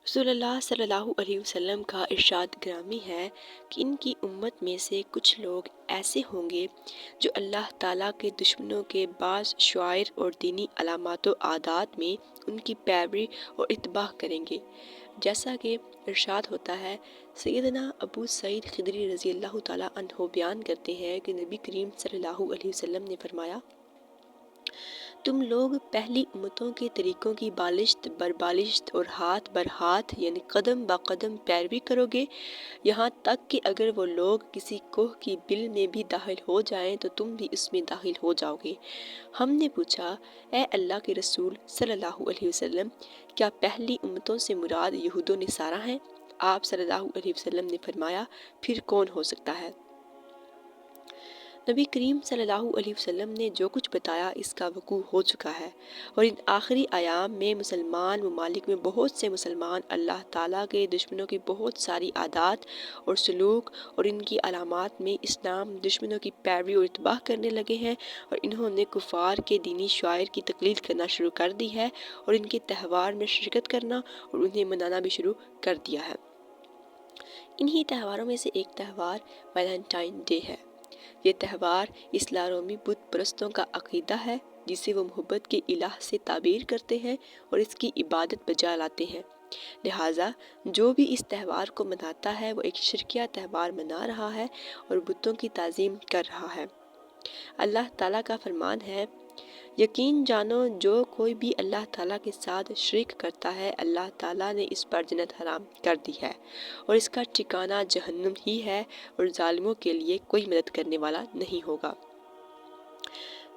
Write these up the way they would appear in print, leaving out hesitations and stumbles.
رسول اللہ صلی اللہ علیہ وسلم کا ارشاد گرامی ہے کہ ان کی امت میں سے کچھ لوگ ایسے ہوں گے جو اللہ تعالیٰ کے دشمنوں کے بعض شعائر اور دینی علامات و عادات میں ان کی پیروی اور اتباع کریں گے، جیسا کہ ارشاد ہوتا ہے۔ سیدنا ابو سعید خدری رضی اللہ تعالیٰ عنہ بیان کرتے ہیں کہ نبی کریم صلی اللہ علیہ وسلم نے فرمایا، تم لوگ پہلی امتوں کے طریقوں کی بالشت بر بالشت اور ہاتھ بر ہاتھ یعنی قدم با قدم پیروی کرو گے، یہاں تک کہ اگر وہ لوگ کسی کوہ کی بل میں بھی داخل ہو جائیں تو تم بھی اس میں داخل ہو جاؤ گے۔ ہم نے پوچھا، اے اللہ کے رسول صلی اللہ علیہ وسلم، کیا پہلی امتوں سے مراد یہود و نصارہ ہیں؟ آپ صلی اللہ علیہ وسلم نے فرمایا، پھر کون ہو سکتا ہے؟ نبی کریم صلی اللہ علیہ وسلم نے جو کچھ بتایا اس کا وقوع ہو چکا ہے، اور ان آخری ایام میں مسلمان ممالک میں بہت سے مسلمان اللہ تعالیٰ کے دشمنوں کی بہت ساری عادات اور سلوک اور ان کی علامات میں اسلام دشمنوں کی پیروی اور اتباع کرنے لگے ہیں، اور انہوں نے کفار کے دینی شعائر کی تقلید کرنا شروع کر دی ہے اور ان کے تہوار میں شرکت کرنا اور انہیں منانا بھی شروع کر دیا ہے۔ انہی تہواروں میں سے ایک تہوار ویلنٹائن ڈے ہے۔ یہ تہوار اصلاح رومی بت پرستوں کا عقیدہ ہے جسے وہ محبت کے الہ سے تعبیر کرتے ہیں اور اس کی عبادت بجا لاتے ہیں، لہٰذا جو بھی اس تہوار کو مناتا ہے وہ ایک شرکیہ تہوار منا رہا ہے اور بتوں کی تعظیم کر رہا ہے۔ اللہ تعالیٰ کا فرمان ہے، یقین جانو جو کوئی بھی اللہ تعالیٰ کے ساتھ شریک کرتا ہے اللہ تعالیٰ نے اس پر جنت حرام کر دی ہے اور اس کا ٹھکانہ جہنم ہی ہے، اور ظالموں کے لیے کوئی مدد کرنے والا نہیں ہوگا۔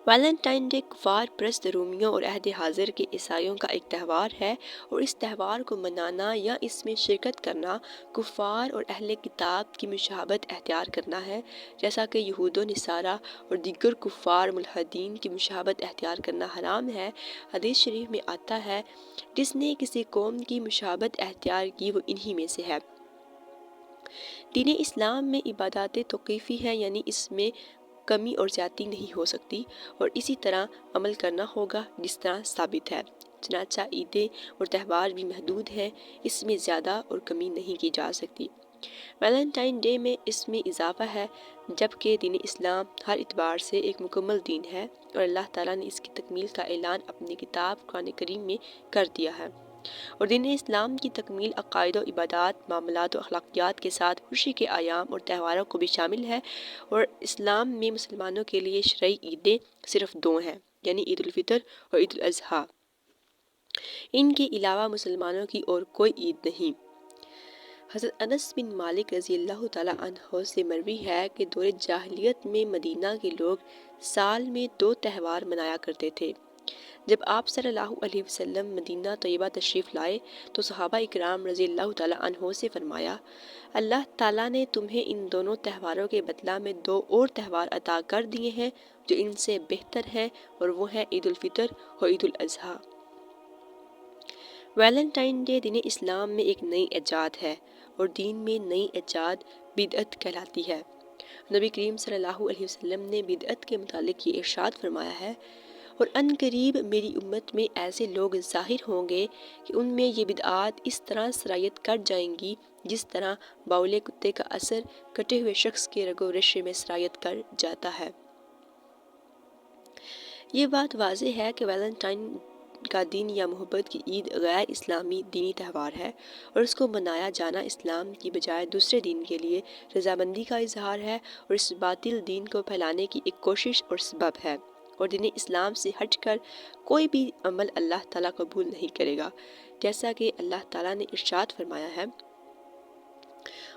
ویلنٹائن ڈے کفار پرست رومیوں اور عہد حاضر کے عیسائیوں کا ایک تہوار ہے، اور اس تہوار کو منانا یا اس میں شرکت کرنا کفار اور اہل کتاب کی مشابہت اختیار کرنا ہے، جیسا کہ یہود و نصارہ اور دیگر کفار ملحدین کی مشابہت اختیار کرنا حرام ہے۔ حدیث شریف میں آتا ہے، جس نے کسی قوم کی مشابہت اختیار کی وہ انہی میں سے ہے۔ دین اسلام میں عبادات توقیفی ہے، یعنی اس میں کمی اور زیادتی نہیں ہو سکتی، اور اسی طرح عمل کرنا ہوگا جس طرح ثابت ہے۔ چنانچہ عیدیں اور تہوار بھی محدود ہیں، اس میں زیادہ اور کمی نہیں کی جا سکتی۔ ویلنٹائن ڈے میں اس میں اضافہ ہے، جبکہ دین اسلام ہر اعتبار سے ایک مکمل دین ہے اور اللہ تعالیٰ نے اس کی تکمیل کا اعلان اپنی کتاب قرآن کریم میں کر دیا ہے، اور دین اسلام کی تکمیل عقائد و عبادات، معاملات و اخلاقیات کے ساتھ خوشی کے ایام اور تہواروں کو بھی شامل ہے، اور اسلام میں مسلمانوں کے لیے شرعی عیدیں صرف دو ہیں، یعنی عید الفطر اور عید الاضحیٰ۔ ان کے علاوہ مسلمانوں کی اور کوئی عید نہیں۔ حضرت انس بن مالک رضی اللہ تعالیٰ عنہ سے مروی ہے کہ دور جاہلیت میں مدینہ کے لوگ سال میں دو تہوار منایا کرتے تھے۔ جب آپ صلی اللہ علیہ وسلم مدینہ طیبہ تشریف لائے تو صحابہ اکرام رضی اللہ تعالیٰ عنہ سے فرمایا، اللہ تعالیٰ نے تمہیں ان دونوں تہواروں کے بدلہ میں دو اور تہوار عطا کر دیے ہیں جو ان سے بہتر ہیں، اور وہ ہیں عید الفطر اور عید الاضحیٰ۔ ویلنٹائن ڈے دین اسلام میں ایک نئی ایجاد ہے، اور دین میں نئی ایجاد بدعت کہلاتی ہے۔ نبی کریم صلی اللہ علیہ وسلم نے بدعت کے متعلق یہ ارشاد فرمایا ہے، اور ان قریب میری امت میں ایسے لوگ ظاہر ہوں گے کہ ان میں یہ بدعات اس طرح سرایت کر جائیں گی جس طرح باولے کتے کا اثر کٹے ہوئے شخص کے رگ و ریشے میں سرایت کر جاتا ہے۔ یہ بات واضح ہے کہ ویلنٹائن کا دن یا محبت کی عید غیر اسلامی دینی تہوار ہے، اور اس کو منایا جانا اسلام کی بجائے دوسرے دین کے لیے رضامندی کا اظہار ہے اور اس باطل دین کو پھیلانے کی ایک کوشش اور سبب ہے، اور دین اسلام سے ہٹ کر کوئی بھی عمل اللہ تعالیٰ قبول نہیں کرے گا، جیسا کہ اللہ تعالیٰ نے ارشاد فرمایا ہے،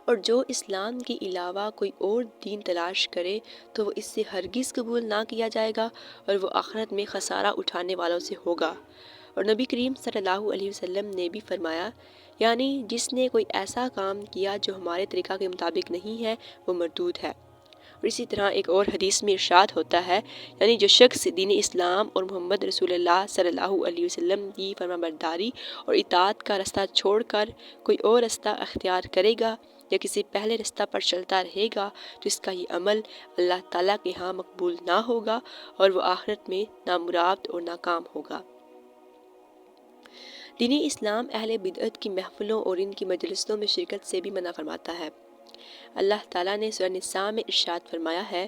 اور جو اسلام کے علاوہ کوئی اور دین تلاش کرے تو وہ اس سے ہرگز قبول نہ کیا جائے گا، اور وہ آخرت میں خسارہ اٹھانے والوں سے ہوگا۔ اور نبی کریم صلی اللہ علیہ وسلم نے بھی فرمایا، یعنی جس نے کوئی ایسا کام کیا جو ہمارے طریقہ کے مطابق نہیں ہے وہ مردود ہے۔ اور اسی طرح ایک اور حدیث میں ارشاد ہوتا ہے، یعنی جو شخص دین اسلام اور محمد رسول اللہ صلی اللہ علیہ وسلم کی فرمانبرداری اور اطاعت کا رستہ چھوڑ کر کوئی اور رستہ اختیار کرے گا یا کسی پہلے رستہ پر چلتا رہے گا تو اس کا یہ عمل اللہ تعالیٰ کے ہاں مقبول نہ ہوگا، اور وہ آخرت میں نامراد اور ناکام ہوگا۔ دین اسلام اہل بدعت کی محفلوں اور ان کی مجلسوں میں شرکت سے بھی منع فرماتا ہے۔ اللہ تعالیٰ نے سورہ نساء میں ارشاد فرمایا ہے،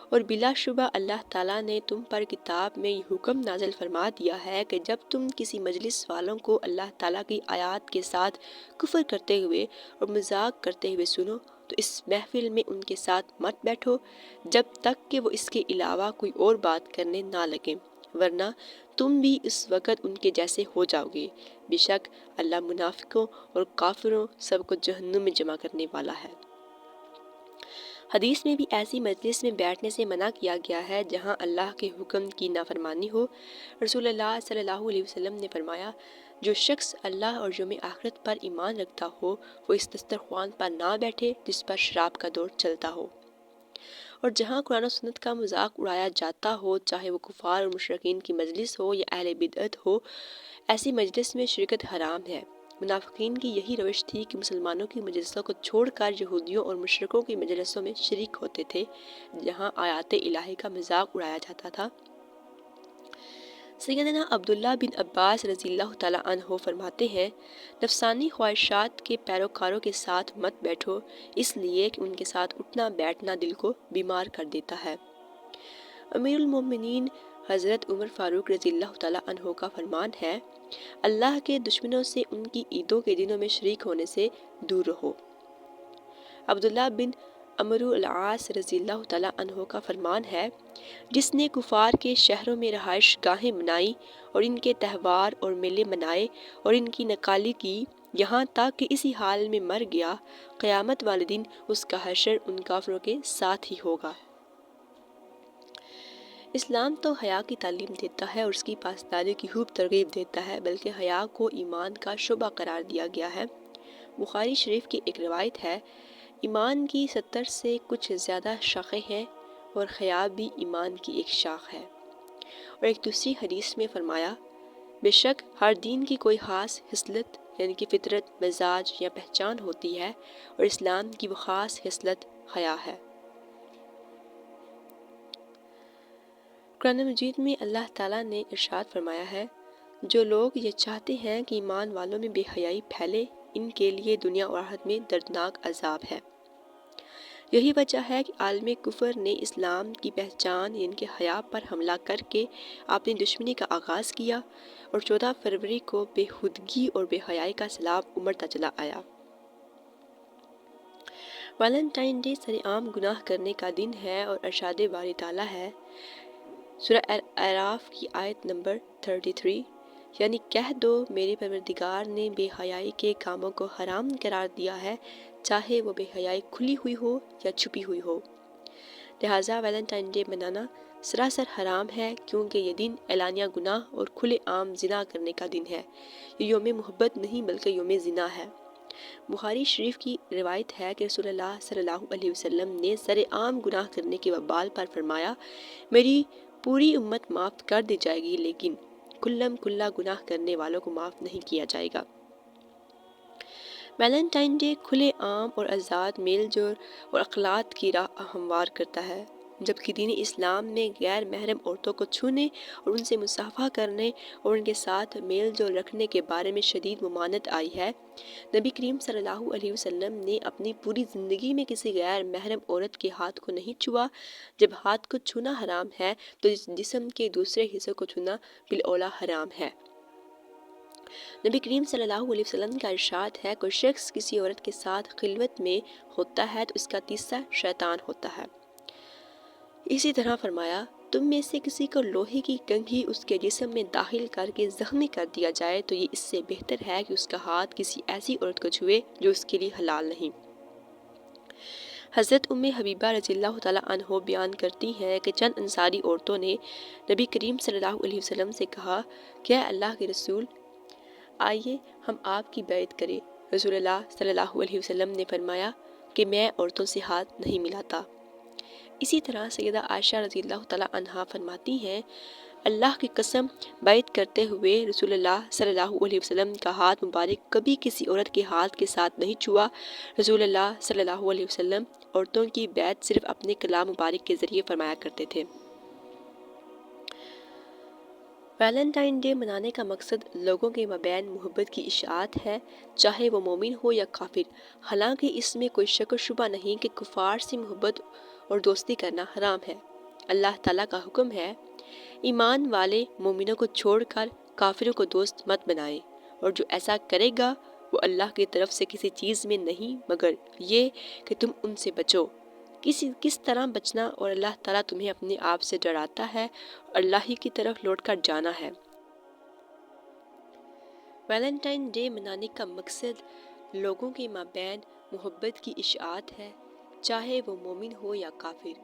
اور بلا شبہ اللہ تعالیٰ نے تم پر کتاب میں یہ حکم نازل فرما دیا ہے کہ جب تم کسی مجلس والوں کو اللہ تعالیٰ کی آیات کے ساتھ کفر کرتے ہوئے اور مذاق کرتے ہوئے سنو تو اس محفل میں ان کے ساتھ مت بیٹھو جب تک کہ وہ اس کے علاوہ کوئی اور بات کرنے نہ لگیں، ورنہ تم بھی اس وقت ان کے جیسے ہو جاؤ گے۔ بے شک اللہ منافقوں اور کافروں سب کو جہنم میں جمع کرنے والا ہے۔ حدیث میں بھی ایسی مجلس میں بیٹھنے سے منع کیا گیا ہے جہاں اللہ کے حکم کی نافرمانی ہو۔ رسول اللہ صلی اللہ علیہ وسلم نے فرمایا، جو شخص اللہ اور یوم آخرت پر ایمان رکھتا ہو وہ اس دسترخوان پر نہ بیٹھے جس پر شراب کا دور چلتا ہو۔ اور جہاں قرآن و سنت کا مذاق اڑایا جاتا ہو، چاہے وہ کفار اور مشرکین کی مجلس ہو یا اہل بدعت ہو، ایسی مجلس میں شرکت حرام ہے۔ منافقین کی یہی روش تھی کہ مسلمانوں کی مجلسوں کو چھوڑ کر یہودیوں اور مشرکوں کی مجلسوں میں شریک ہوتے تھے جہاں آیات الہی کا مذاق اڑایا جاتا تھا۔ سیدنا عبداللہ بن عباس رضی اللہ تعالیٰ عنہ فرماتے ہیں، نفسانی خواہشات کے پیروکاروں کے ساتھ مت بیٹھو، اس لیے کہ ان کے ساتھ اٹھنا بیٹھنا دل کو بیمار کر دیتا ہے۔ امیر المومنین حضرت عمر فاروق رضی اللہ تعالیٰ عنہ کا فرمان ہے، اللہ کے دشمنوں سے ان کی عیدوں کے دنوں میں شریک ہونے سے دور رہو۔ عبداللہ بن عمرو العاص رضی اللہ تعالیٰ عنہ کا فرمان ہے، جس نے کفار کے شہروں میں رہائش گاہیں بنائی اور ان کے تہوار اور میلے منائے اور ان کی نقالی کی یہاں تک کہ اسی حال میں مر گیا، قیامت والے دن اس کا حشر ان کافروں کے ساتھ ہی ہوگا۔ اسلام تو حیا کی تعلیم دیتا ہے اور اس کی پاسداری کی خوب ترغیب دیتا ہے، بلکہ حیا کو ایمان کا شعبہ قرار دیا گیا ہے۔ بخاری شریف کی ایک روایت ہے، ایمان کی 70 سے کچھ زیادہ شاخیں ہیں اور حیا بھی ایمان کی ایک شاخ ہے۔ اور ایک دوسری حدیث میں فرمایا، بے شک ہر دین کی کوئی خاص خصلت یعنی کہ فطرت، مزاج یا پہچان ہوتی ہے، اور اسلام کی وہ خاص خصلت حیا ہے۔ قرآن مجید میں اللہ تعالیٰ نے ارشاد فرمایا ہے، جو لوگ یہ چاہتے ہیں کہ ایمان والوں میں بے حیائی پھیلے، ان کے لیے دنیا اور آخرت میں دردناک عذاب ہے۔ یہی وجہ ہے کہ عالم کفر نے اسلام کی پہچان یعنی کہ حیا پر حملہ کر کے اپنی دشمنی کا آغاز کیا، اور 14 فروری کو بے ہودگی اور بے حیائی کا سیلاب امڑتا چلا آیا۔ ویلنٹائن ڈے سر عام گناہ کرنے کا دن ہے، اور ارشاد باری تعالیٰ ہے، سورہ اعراف کی آیت نمبر 33، یعنی کہہ دو میرے پروردگار نے بے حیائی کے کاموں کو حرام قرار دیا ہے، چاہے وہ بے حیائی کھلی ہوئی ہو یا چھپی ہوئی ہو۔ لہٰذا ویلنٹائن ڈے منانا سراسر حرام ہے، کیونکہ یہ دن اعلانیہ گناہ اور کھلے عام زنا کرنے کا دن ہے۔ یہ یوم محبت نہیں بلکہ یوم زنا ہے۔ بخاری شریف کی روایت ہے کہ رسول اللہ صلی اللہ علیہ وسلم نے سر عام گناہ کرنے کے وبال پر فرمایا، میری پوری امت معاف کر دی جائے گی لیکن کلم کلا گناہ کرنے والوں کو معاف نہیں کیا جائے گا۔ ویلنٹائن ڈے کھلے عام اور آزاد میل جول اور اخلاق کی راہ ہموار کرتا ہے، جبکہ دین اسلام میں غیر محرم عورتوں کو چھونے اور ان سے مصافحہ کرنے اور ان کے ساتھ میل جول رکھنے کے بارے میں شدید ممانعت آئی ہے۔ نبی کریم صلی اللہ علیہ وسلم نے اپنی پوری زندگی میں کسی غیر محرم عورت کے ہاتھ کو نہیں چھوا۔ جب ہاتھ کو چھونا حرام ہے تو جسم کے دوسرے حصوں کو چھونا بالاولیٰ حرام ہے۔ نبی کریم صلی اللہ علیہ وسلم کا ارشاد ہے، کوئی شخص کسی عورت کے ساتھ خلوت میں ہوتا ہے تو اس کا تیسرا شیطان ہوتا ہے۔ اسی طرح فرمایا، تم میں سے کسی کو لوہے کی کنگھی اس کے جسم میں داخل کر کے زخمی کر دیا جائے تو یہ اس سے بہتر ہے کہ اس کا ہاتھ کسی ایسی عورت کو چھوئے جو اس کے لیے حلال نہیں۔ حضرت ام حبیبہ رضی اللہ تعالیٰ عنہ بیان کرتی ہیں کہ چند انصاری عورتوں نے نبی کریم صلی اللہ علیہ وسلم سے کہا کہ اے اللہ کے رسول، آئیے ہم آپ کی بیعت کریں۔ رسول اللہ صلی اللہ علیہ وسلم نے فرمایا کہ میں عورتوں سے ہاتھ نہیں ملاتا۔ اسی طرح سیدہ عائشہ رضی اللہ تعالیٰ عنہا فرماتی ہیں، اللہ کی قسم، بیعت کرتے ہوئے رسول اللہ صلی اللہ علیہ وسلم کا ہاتھ مبارک کبھی کسی عورت کے ہاتھ کے ساتھ نہیں چھوا۔ رسول اللہ صلی اللہ علیہ وسلم عورتوں کی بیعت صرف اپنے کلام مبارک کے ذریعے فرمایا کرتے تھے۔ ویلنٹائن ڈے منانے کا مقصد لوگوں کے مابین محبت کی اشاعت ہے، چاہے وہ مومن ہو یا کافر۔ حالانکہ اس میں کوئی شک و شبہ نہیں کہ کفار سے محبت اور دوستی کرنا حرام ہے۔ اللہ تعالیٰ کا حکم ہے، ایمان والے مومنوں کو چھوڑ کر کافروں کو دوست مت بنائیں، اور جو ایسا کرے گا وہ اللہ کی طرف سے کسی چیز میں نہیں مگر یہ کہ تم ان سے بچو۔ کس طرح بچنا؟ اور اللہ تعالیٰ تمہیں اپنے آپ سے ڈراتا ہے اور اللہ ہی کی طرف لوٹ کر جانا ہے۔ ویلنٹائن ڈے منانے کا مقصد لوگوں کے مابین محبت کی اشاعت ہے، چاہے وہ مومن ہو یا کافر۔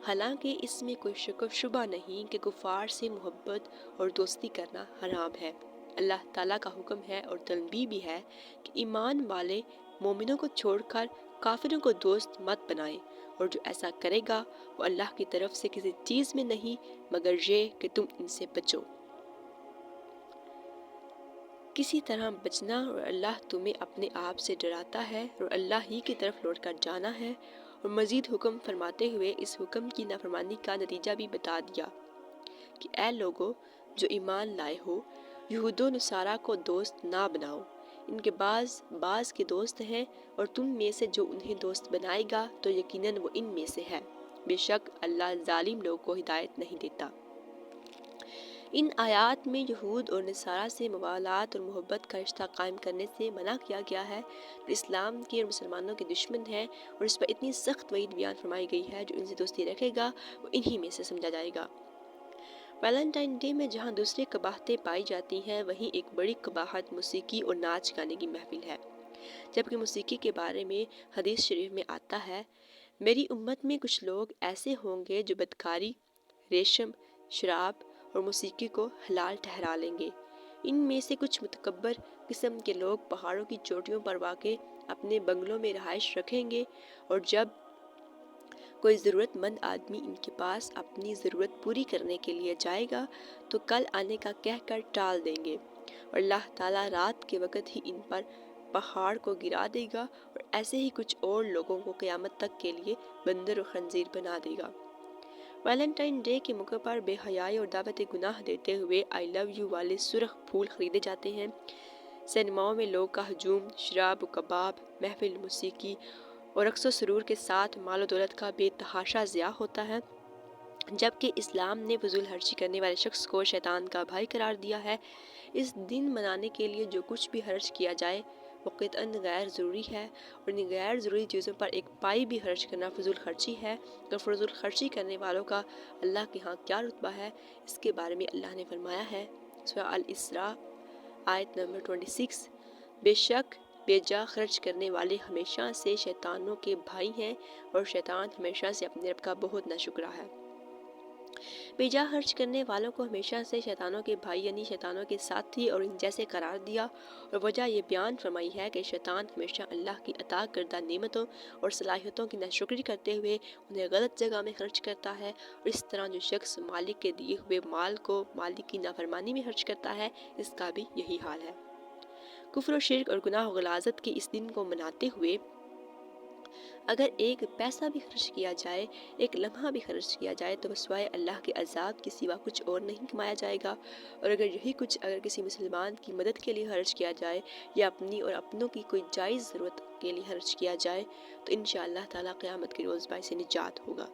حالانکہ اس میں کوئی شک و شبہ نہیں کہ کفار سے محبت اور دوستی کرنا حرام ہے۔ اللہ تعالیٰ کا حکم ہے اور تنبیہ بھی ہے کہ ایمان والے مومنوں کو چھوڑ کر کافروں کو دوست مت بنائیں، اور جو ایسا کرے گا وہ اللہ کی طرف سے کسی چیز میں نہیں مگر یہ کہ تم ان سے بچو۔ کسی طرح بچنا، اور اللہ تمہیں اپنے آپ سے ڈراتا ہے اور اللہ ہی کی طرف لوٹ کر جانا ہے۔ اور مزید حکم فرماتے ہوئے اس حکم کی نافرمانی کا نتیجہ بھی بتا دیا کہ اے لوگو جو ایمان لائے ہو، یہود و نصارہ کو دوست نہ بناؤ، ان کے بعض کے دوست ہیں، اور تم میں سے جو انہیں دوست بنائے گا تو یقیناً وہ ان میں سے ہے۔ بے شک اللہ ظالم لوگوں کو ہدایت نہیں دیتا۔ ان آیات میں یہود اور نصارہ سے موالات اور محبت کا رشتہ قائم کرنے سے منع کیا گیا ہے، جو اسلام کے اور مسلمانوں کے دشمن ہیں، اور اس پر اتنی سخت وعید بیان فرمائی گئی ہے، جو ان سے دوستی رکھے گا وہ انہی میں سے سمجھا جائے گا۔ ویلنٹائن ڈے میں جہاں دوسری قباحتیں پائی جاتی ہیں، وہیں ایک بڑی قباحت موسیقی اور ناچ گانے کی محفل ہے۔ جبکہ موسیقی کے بارے میں حدیث شریف میں آتا ہے، میری امت میں کچھ لوگ ایسے ہوں گے جو بدکاری، ریشم، شراب اور موسیقی کو حلال ٹھہرا لیں گے۔ ان میں سے کچھ متکبر قسم کے لوگ پہاڑوں کی چوٹیوں پر واقع اپنے بنگلوں میں رہائش رکھیں گے، اور جب کوئی ضرورت مند آدمی ان کے پاس اپنی ضرورت پوری کرنے کے لیے جائے گا تو کل آنے کا کہہ کر ٹال دیں گے، اور اللہ تعالیٰ رات کے وقت ہی ان پر پہاڑ کو گرا دے گا، اور ایسے ہی کچھ اور لوگوں کو قیامت تک کے لیے بندر و خنزیر بنا دے گا۔ ویلنٹائن ڈے کے موقع پر بے حیائی اور دعوت گناہ دیتے ہوئے آئی لو یو والے سرخ پھول خریدے جاتے ہیں۔ سینماؤں میں لوگ کا ہجوم، شراب و کباب، محفل موسیقی اور رقص و سرور کے ساتھ مال و دولت کا بے تحاشا ضیاع ہوتا ہے۔ جبکہ اسلام نے فضول خرچی کرنے والے شخص کو شیطان کا بھائی قرار دیا ہے۔ اس دن منانے کے لیے جو کچھ بھی خرچ کیا جائے وہ قطعاً غیر ضروری ہے، اور ان غیر ضروری چیزوں پر ایک پائی بھی خرچ کرنا فضول خرچی ہے۔ تو فضول خرچی کرنے والوں کا اللہ کے ہاں کیا رتبہ ہے، اس کے بارے میں اللہ نے فرمایا ہے، سورہ الاسراء آیت نمبر 26، بے شک بے جا خرچ کرنے والے ہمیشہ سے شیطانوں کے بھائی ہیں، اور شیطان ہمیشہ سے اپنے رب کا بہت ناشکرا ہے۔ بے جا خرچ کرنے والوں کو ہمیشہ سے شیطانوں کے بھائی یعنی شیطانوں کے ساتھی اور ان جیسے قرار دیا، اور وجہ یہ بیان فرمائی ہے کہ شیطان ہمیشہ اللہ کی عطا کردہ نعمتوں اور صلاحیتوں کی ناشکری کرتے ہوئے انہیں غلط جگہ میں خرچ کرتا ہے، اور اس طرح جو شخص مالک کے دیے ہوئے مال کو مالک کی نافرمانی میں خرچ کرتا ہے، اس کا بھی یہی حال ہے۔ کفر و شرک اور گناہ و غلاظت کے اس دن کو مناتے ہوئے اگر ایک پیسہ بھی خرچ کیا جائے، ایک لمحہ بھی خرچ کیا جائے تو سوائے اللہ کے عذاب کے سوا کچھ اور نہیں کمایا جائے گا، اور اگر یہی کچھ اگر کسی مسلمان کی مدد کے لیے خرچ کیا جائے یا اپنی اور اپنوں کی کوئی جائز ضرورت کے لیے خرچ کیا جائے تو انشاءاللہ تعالیٰ قیامت کے روز باعث نجات ہوگا۔